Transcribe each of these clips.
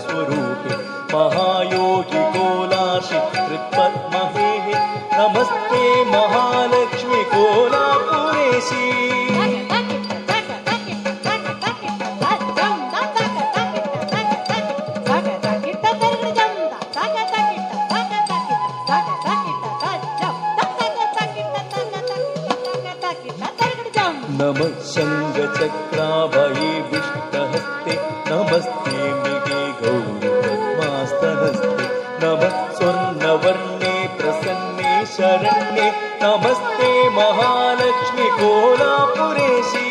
स्वरूपे महायोगी कोलाशि कृत्पद्महेः नमस्ते महालक्ष्मी कोलापुरेशी नमः शङ्खचक्राभये विष्टहस्ते नमस्ते मृगे गौरि पद्मास्तनस्ते नमः स्वर्णवर्णे प्रसन्ने शरण्ये नमस्ते महालक्ष्मी कोलापुरेशी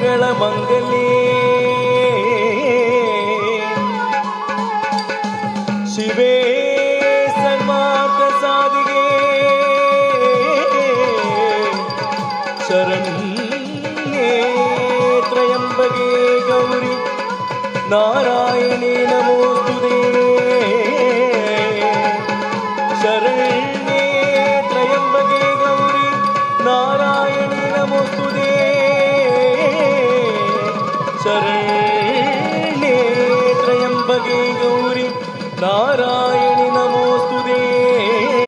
सर्वमङ्गलमङ्गले शिवे सर्वार्थसाधिके शरण्ये त्र्यम्बके गौरि नारायणे नमोस्तुते शरण्ये त्र्यम्बके गौरि नारायणे नमोस्तुते शरण्ये त्र्यम्बके गौरि नारायणि नमो